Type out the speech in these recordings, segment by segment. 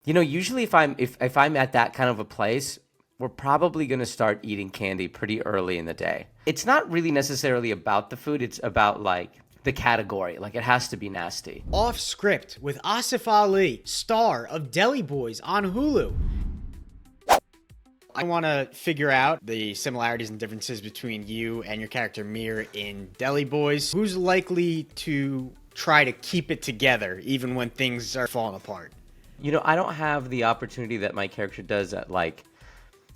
Usually if I'm at that kind of a place, we're probably going to start eating candy pretty early in the day. It's not really necessarily about the food, it's about like the category. Like it has to be nasty. Off Script with Asif Ali, star of Deli Boys on Hulu. I want to figure out the similarities and differences between you and your character Mir in Deli Boys. Who's likely to try to keep it together even when things are falling apart? I don't have the opportunity that my character does at like,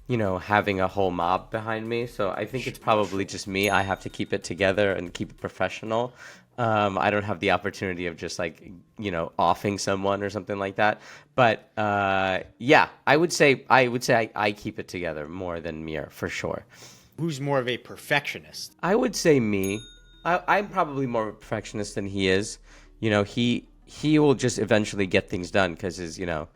having a whole mob behind me. So I think it's probably just me. I have to keep it together and keep it professional. I don't have the opportunity of just like, offing someone or something like that. But yeah, I keep it together more than Mir for sure. Who's more of a perfectionist? I would say me. I'm probably more of a perfectionist than he is. He will just eventually get things done because the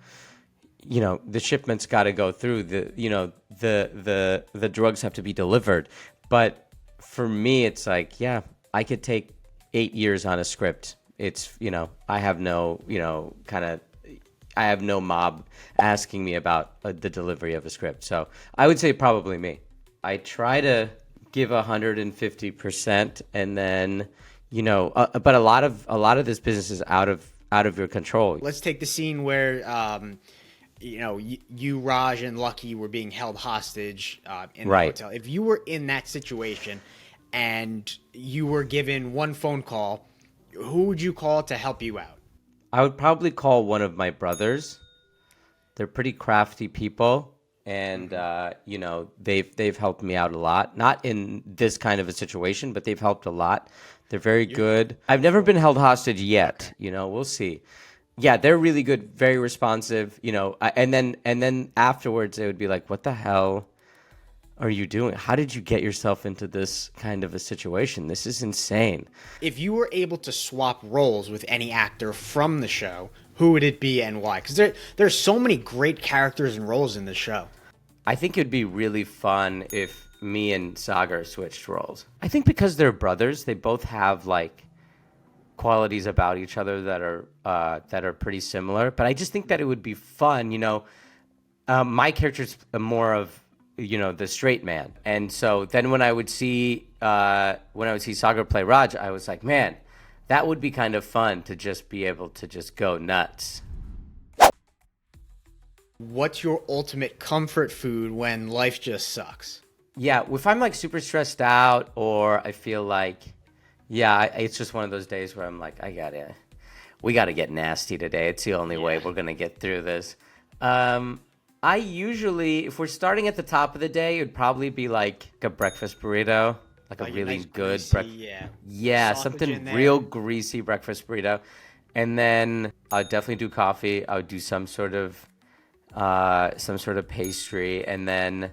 shipment's got to go through. The drugs have to be delivered. But for me, it's like, yeah, I could take 8 years on a script. It's I have no I have no mob asking me about the delivery of a script. So I would say probably me. I try to give 150%, and then but a lot of this business is out of your control. Let's take the scene where you, Raj, and Lucky were being held hostage in the Right. hotel. If you were in that situation and you were given one phone call, who would you call to help you out? I would probably call one of my brothers. They're pretty crafty people, and they've helped me out a lot. Not in this kind of a situation, but they've helped a lot. They're very good. I've never been held hostage yet. We'll see. Yeah, they're really good, very responsive. And then afterwards, they would be like, "What the hell are you doing? How did you get yourself into this kind of a situation? This is insane." If you were able to swap roles with any actor from the show, who would it be and why? Because there's so many great characters and roles in the show. I think it'd be really fun if me and Sagar switched roles. I think because they're brothers, they both have like qualities about each other that are pretty similar. But I just think that it would be fun. My character's more of the straight man, and so then when I would see Sagar play Raj, I was like, man, that would be kind of fun to just be able to just go nuts. What's your ultimate comfort food when life just sucks? Yeah, if I'm like super stressed out or I feel like, yeah, it's just one of those days where I'm like, we gotta get nasty today. It's the only way we're gonna get through this. I usually, if we're starting at the top of the day, it'd probably be like a breakfast burrito, like a Like a really nice good greasy, breakfast. Yeah, sausage something in there. real greasy breakfast burrito, and then I'd definitely do coffee. I would do some sort of pastry, and then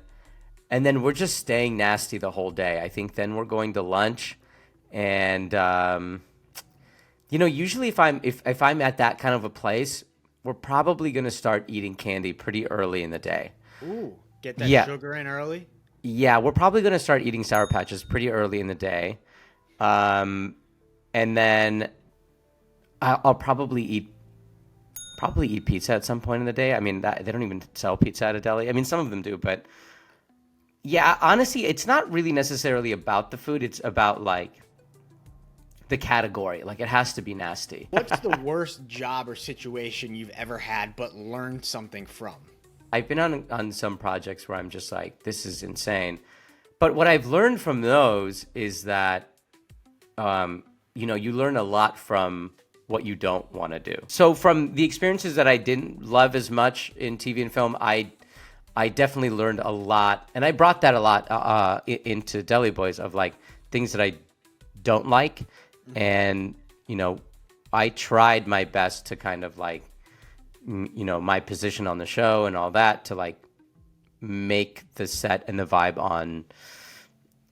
we're just staying nasty the whole day. I think then we're going to lunch, and usually if I'm at that kind of a place, we're probably going to start eating candy pretty early in the day. Ooh, get that Yeah. sugar in early. Yeah, we're probably going to start eating Sour Patches pretty early in the day. And then I'll probably eat pizza at some point in the day. I mean, they don't even sell pizza at a deli. I mean, some of them do, but yeah, honestly, it's not really necessarily about the food. It's about like the category. Like it has to be nasty. What's the worst job or situation you've ever had but learned something from? I've been on some projects where I'm just like, this is insane. But what I've learned from those is that, you learn a lot from what you don't want to do. So from the experiences that I didn't love as much in TV and film, I definitely learned a lot. And I brought that a lot into Deli Boys of like things that I don't like. And, I tried my best to kind of like, my position on the show and all that to like make the set and the vibe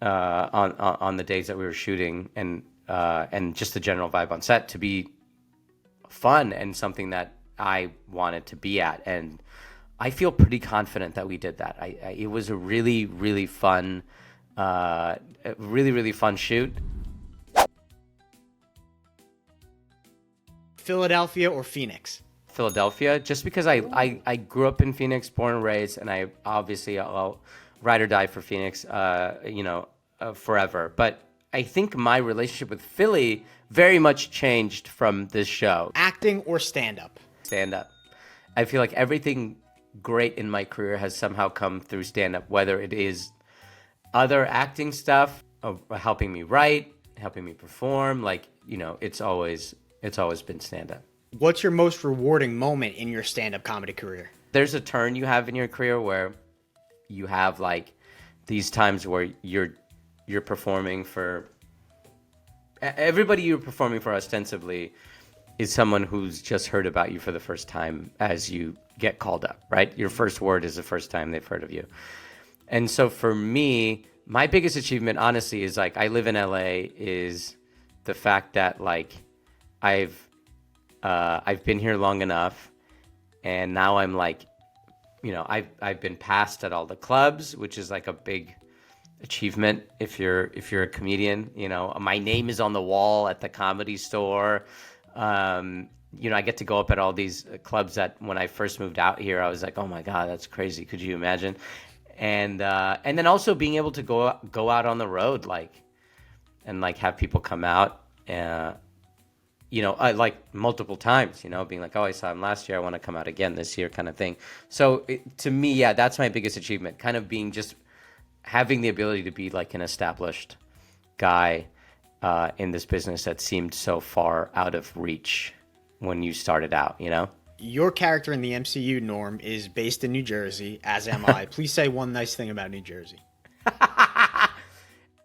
on the days that we were shooting and just the general vibe on set to be fun and something that I wanted to be at. And I feel pretty confident that we did that. It was a really, really fun, really fun shoot. Philadelphia or Phoenix? Philadelphia, just because I grew up in Phoenix, born and raised, and I obviously I'll ride or die for Phoenix, forever. But I think my relationship with Philly very much changed from this show. Acting or stand-up? Stand-up. I feel like everything great in my career has somehow come through stand-up, whether it is other acting stuff, helping me write, helping me perform. Like, it's always been stand-up. What's your most rewarding moment in your stand-up comedy career? There's a turn you have in your career where you have like these times where you're performing for everybody you're performing for ostensibly is someone who's just heard about you for the first time as you get called up, right? Your first word is the first time they've heard of you. And so for me, my biggest achievement, honestly, is like I live in LA, is the fact that like I've been here long enough, and now I'm like, I've been passed at all the clubs, which is like a big achievement if you're a comedian. My name is on the wall at the Comedy Store. I get to go up at all these clubs that when I first moved out here, I was like, oh my God, that's crazy. Could you imagine? And then also being able to go out on the road, and have people come out, like multiple times, being like, oh, I saw him last year, I want to come out again this year, kind of thing. So to me, yeah, that's my biggest achievement, kind of being just having the ability to be like an established guy in this business that seemed so far out of reach when you started out, Your character in the MCU, Norm, is based in New Jersey, as am I. Please say one nice thing about New Jersey.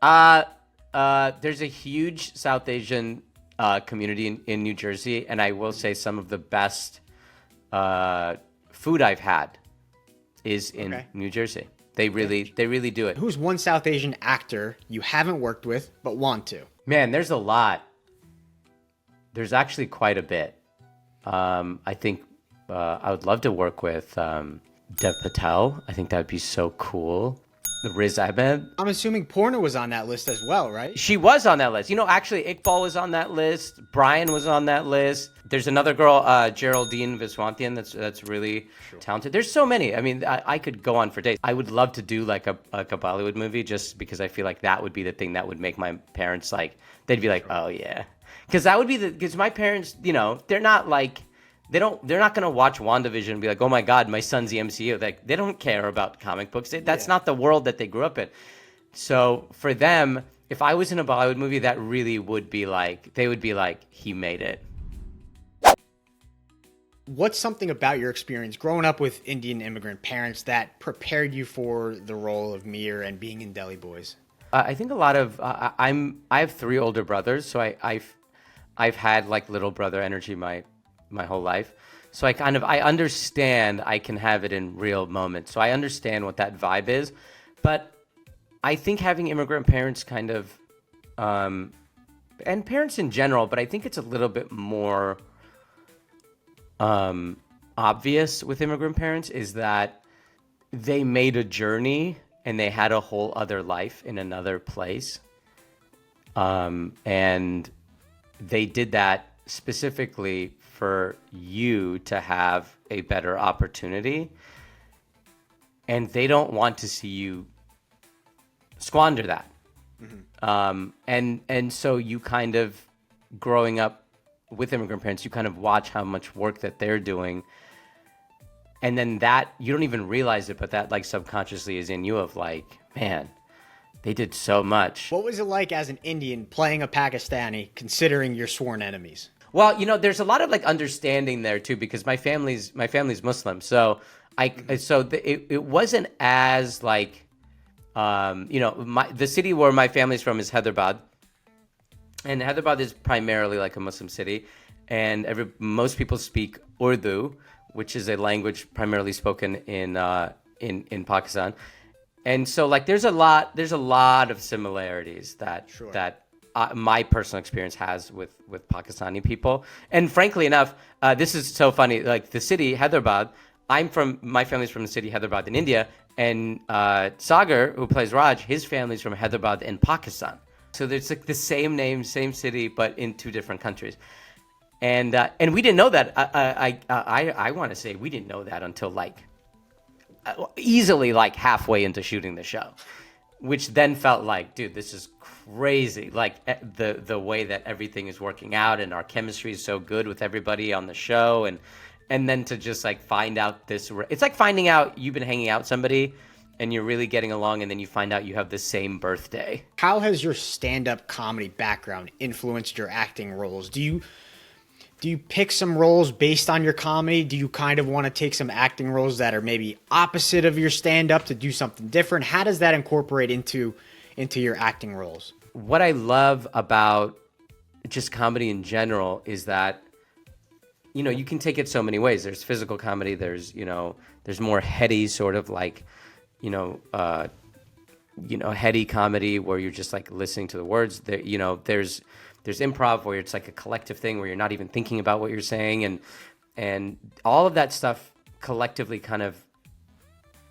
There's a huge South Asian community in New Jersey, and I will say some of the best food I've had is in New Jersey. They really do it. Who's one South Asian actor you haven't worked with but want to? Man, there's a lot. There's actually quite a bit. I think I would love to work with Dev Patel. I think that would be so cool. Riz Ahmed. I'm assuming Porno was on that list as well, right? She was on that list. Actually, Iqbal was on that list. Brian was on that list. There's another girl, Geraldine Viswantian, that's really talented. There's so many. I mean, I could go on for days. I would love to do like a Bollywood movie, just because I feel like that would be the thing that would make my parents they'd be like, oh yeah. Because that would be because my parents, they're not like, they're not going to watch WandaVision and be like, oh my God, my son's the MCU. They don't care about comic books. That's not the world that they grew up in. So for them, if I was in a Bollywood movie, that really would be like, they would be like, he made it. What's something about your experience growing up with Indian immigrant parents that prepared you for the role of Mir and being in Deli Boys? I think a lot of, I have 3 older brothers, so I've had like little brother energy my whole life. So I understand I can have it in real moments. So I understand what that vibe is. But I think having immigrant parents kind of, and parents in general, but I think it's a little bit more obvious with immigrant parents, is that they made a journey and they had a whole other life in another place. And they did that specifically for you to have a better opportunity, and they don't want to see you squander that. Mm-hmm. And so you kind of, growing up with immigrant parents, you kind of watch how much work that they're doing, and then that you don't even realize it, but that like subconsciously is in you of like, man, they did so much. What was it like as an Indian playing a Pakistani, considering your sworn enemies? Well, there's a lot of like understanding there too, because my family's Muslim, so it wasn't as like, the city where my family's from is Hyderabad, and Hyderabad is primarily like a Muslim city, and most people speak Urdu, which is a language primarily spoken in Pakistan, and so like there's a lot of similarities that my personal experience has with Pakistani people. And frankly enough, this is so funny, like the city Hyderabad, my family's from the city Hyderabad in India, and Sagar, who plays Raj, his family's from Hyderabad in Pakistan. So there's like the same name, same city, but in 2 different countries. And we didn't know that. I want to say we didn't know that until like easily like halfway into shooting the show, which then felt like, dude, this is crazy. Like the way that everything is working out and our chemistry is so good with everybody on the show, and then to just like find out this, it's like finding out you've been hanging out with somebody and you're really getting along, and then you find out you have the same birthday. How has your stand-up comedy background influenced your acting roles? Do you pick some roles based on your comedy? Do you kind of want to take some acting roles that are maybe opposite of your stand-up to do something different? How does that incorporate into your acting roles? What I love about just comedy in general is that, you know, you can take it so many ways. There's physical comedy. There's more heady sort of like, heady comedy where you're just like listening to the words. There's improv where it's like a collective thing where you're not even thinking about what you're saying, and all of that stuff collectively kind of,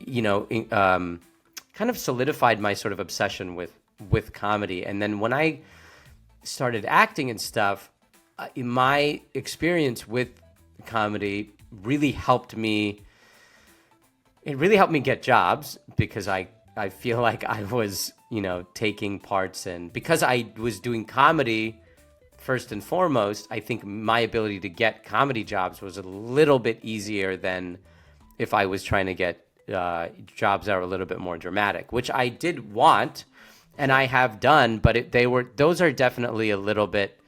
kind of solidified my sort of obsession with comedy. And then when I started acting and stuff, my experience with comedy really helped me. It really helped me get jobs because I feel like I was, taking parts, and because I was doing comedy first and foremost, I think my ability to get comedy jobs was a little bit easier than if I was trying to get jobs that were a little bit more dramatic, which I did want and I have done, but those are definitely a little bit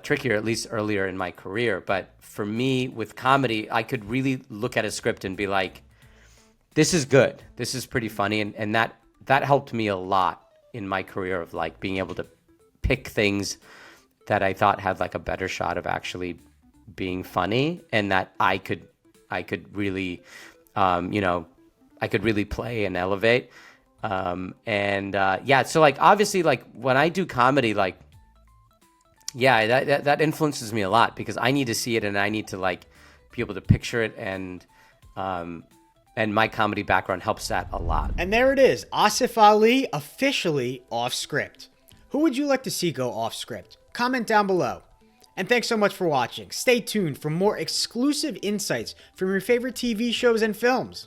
trickier, at least earlier in my career. But for me with comedy, I could really look at a script and be like, this is good. This is pretty funny. And that helped me a lot in my career of like being able to pick things that I thought had like a better shot of actually being funny, and that I could really, I could really play and elevate. So like obviously like when I do comedy, like, yeah, that influences me a lot because I need to see it and I need to like be able to picture it, and my comedy background helps that a lot. And there it is, Asif Ali officially off script. Who would you like to see go off script? Comment down below. And thanks so much for watching. Stay tuned for more exclusive insights from your favorite TV shows and films.